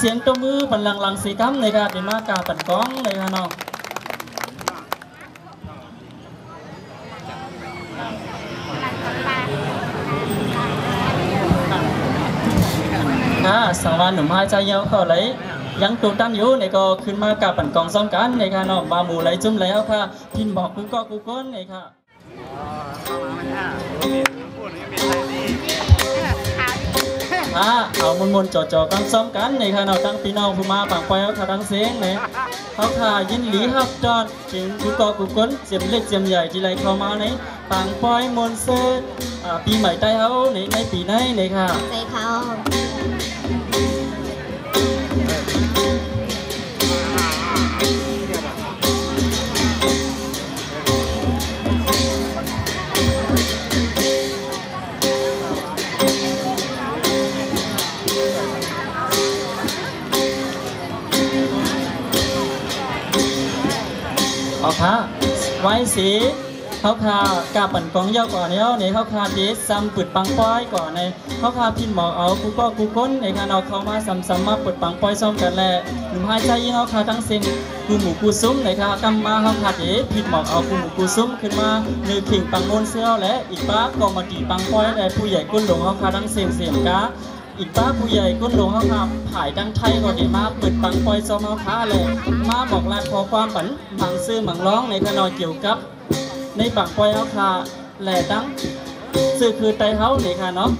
เสียงตัวมือบันลังลังสีกัมเลยค่ะเป็นมากาปั่นก้องเลยค่ะน้องสังวานหนุ่มหายใจเยอะเขาเลยยังตูตันอยู่ในก็ขึ้นมากาปั่นกองซ้อมกันในค่ะน้องบาหมูไหลจุ่มแล้วค่ะพินบอกกูก็กูก้นในค่ะเอามนจ่อกันซ้อมกันในค่ะน้องตั้งปีน้องผู้มาปังไปเอาค่ะตั้งเสียงในเขาค่ะยินหลีฮับจอดถึงกูก็กูก้นเสียมเล็กเสียมใหญ่ที่ไรเข้ามาในปังปอยมนเซอร์ปีใหม่ใต้เขาในปีไหนในค่ะใจเขาเอาค่ะไว้สีเขาคากาปั่นกองเย้าก่อนเนี่ยในเขาคาเดซซ้ำปิดปังป้อยก่อนในเขาคาพินหมอกเอากูก็กูก้นในการเอาเข้ามาซ้ำมาปิดปังป้อยซ้อมกันแหละหนุ่มหายใจยิ่งเขาคาทั้งเส้นกูหมูกูซุ้มในค่ะกำมาเขาคาเดพินหมอกเอากูหมูกูซุ้มขึ้นมาเนื้อขิงปังมนเสื้อและอีกป้าก็มาตีปังป้อยแต่ผู้ใหญ่ก้นหลงเขาคาทั้งเส้นเสียมกาอีกป้าผู้ใหญ่ก้นหลวงเขาค่ะถ่ายดังไทยก่อนดีมาเปิดปังปอยซ้อมเขาค้าเลยมาบอกลาขอความฝันบางซื่อหมังร้องในขนอยเกี่ยวกับในปังปอยเขาค่ะแหล่ดังซื่อคือไตเขาเลยค่ะเนาะ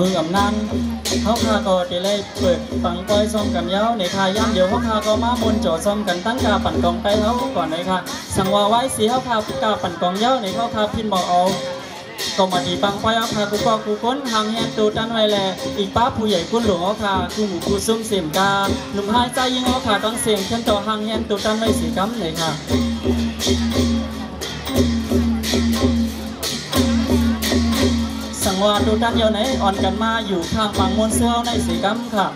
มืออำนันเขาคาก็จะเลยเปิดปังปอยซ้อมกันยาวในค่ะย่ำเดี๋ยวเขาคาก็มาบนจอซ้อมกันตั้งกาปั่นกองไปเขาก่อนเลยค่ะสั่งว่าไว้สีเขาคากาปั่นกองยาวในเขาคาพินบอกเอาก็มาดีปังปอยเขาคากูก็กูก้นหางแฮนตูตันไว้แหละอีกป้าผู้ใหญ่กุ้นหลวงเขาคากูหมูกูซุ้มเสียมกาหนุ่มหายใจยิ่งเขาคาตั้งเสียงขึ้นต่อหางแฮนตูตันไว้สีกั๊มเลยค่ะสังวาดูดันเยาไหนอ่อนกันมาอยู่ข้างปังมวนเสื้อในสีกั๊มค่ะ